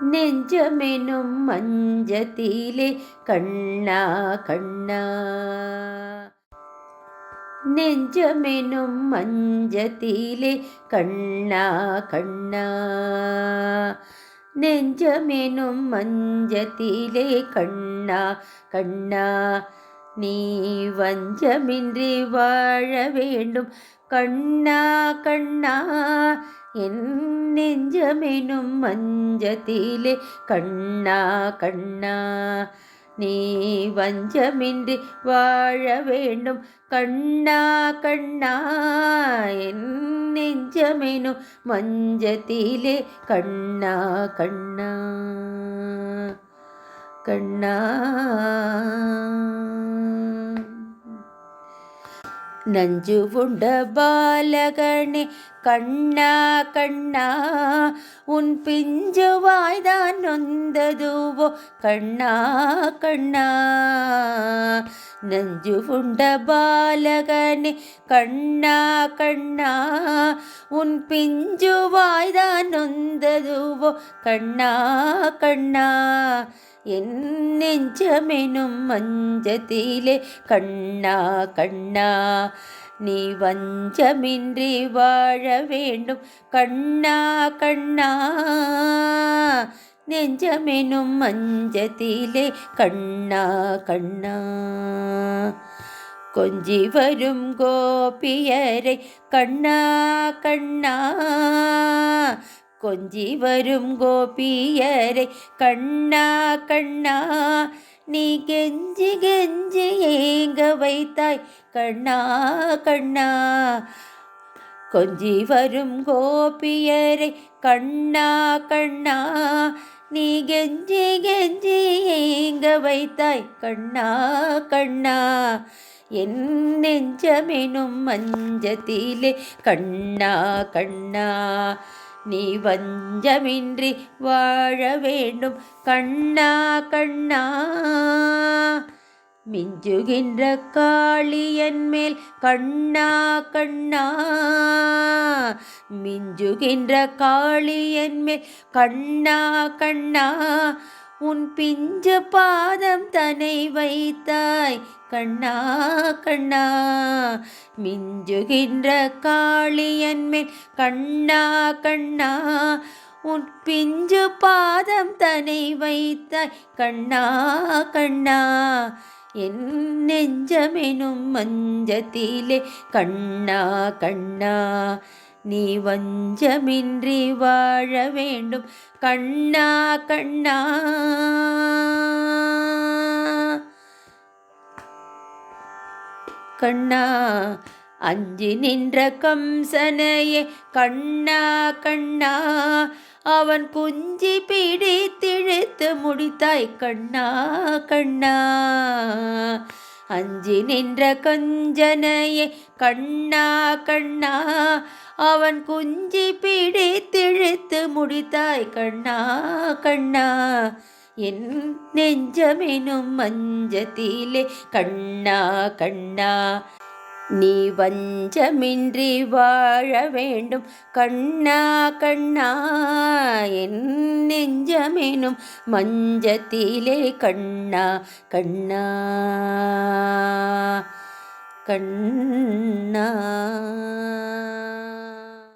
நெஞ்சமெனும் மஞ்சத்திலே கண்ணா கண்ணா, நெஞ்சமெனும் மஞ்சத்திலே கண்ணா கண்ணா, நெஞ்சமெனும் மஞ்சத்திலே கண்ணா கண்ணா, நீ வஞ்சமின்றி வாழ வேண்டும் கண்ணா கண்ணா, என் நெஞ்சமெனும் மஞ்சத்திலே கண்ணா கண்ணா, நீ வஞ்சமின்றி வாழ வேண்டும் கண்ணா கண்ணா, என் நெஞ்சமெனும் மஞ்சத்திலே கண்ணா கண்ணா கண்ணா. நஞ்சு உண்ட பாலகனே கண்ணா கண்ணா, உன் பிஞ்சு வாய்தான் நொந்ததுவோ கண்ணா கண்ணா, நஞ்சு உண்ட பாலகனே கண்ணா கண்ணா, உன் பிஞ்சு வாய்தான் நொந்ததுவோ கண்ணா கண்ணா, என் நெஞ்சமெனும் மஞ்சத்திலே கண்ணா கண்ணா, நீ வஞ்சமின்றி வாழ வேண்டும் கண்ணா கண்ணா, நெஞ்சமெனும் மஞ்சத்திலே கண்ணா கண்ணா. கொஞ்சி வரும் கோபியரை கண்ணா கண்ணா, கொஞ்சி வரும் கோபியரை கண்ணா கண்ணா, நீ கெஞ்சி கெஞ்சி ஏங்க வைத்தாய் கண்ணா கண்ணா, கொஞ்சி வரும் கோபியரை கண்ணா கண்ணா, நீ கெஞ்சி கெஞ்சி ஏங்க வைத்தாய் கண்ணா கண்ணா, என் நெஞ்சமெனும் மஞ்சத்திலே கண்ணா கண்ணா, நீ வஞ்சமின்றி வாழ வேண்டும் கண்ணா கண்ணா, மிஞ்சுகின்ற காளியன் மேல் கண்ணா கண்ணா, மிஞ்சுகின்ற காளியன் மேல் கண்ணா கண்ணா, உன் பிஞ்சு பாதம் தனை வைத்தாய் கண்ணா கண்ணா, மிஞ்சுகின்ற காளியன் மேல் கண்ணா கண்ணா, உன் பிஞ்சு பாதம் தனை வைத்தாய் கண்ணா கண்ணா, என் நெஞ்சமெனும் மஞ்சத்திலே கண்ணா கண்ணா, நீ வஞ்சமின்றி வாழ வேண்டும் கண்ணா கண்ணா. கண்ணா அஞ்சி நின்ற கம்சனையே கண்ணா கண்ணா, அவன் குஞ்சி பிடித்திழுத்து முடித்தாய் கண்ணா கண்ணா, அஞ்சி நின்ற கஞ்சனையே கண்ணா கண்ணா, அவன் குஞ்சி பிடித்திழுத்து முடித்தாய் கண்ணா கண்ணா, என் நெஞ்சமெனும் மஞ்சத்திலே கண்ணா கண்ணா, நீ வஞ்சமின்றி வாழ வேண்டும் கண்ணா கண்ணா, என் நெஞ்சமெனும் மஞ்சத்திலே கண்ணா கண்ணா கண்ணா.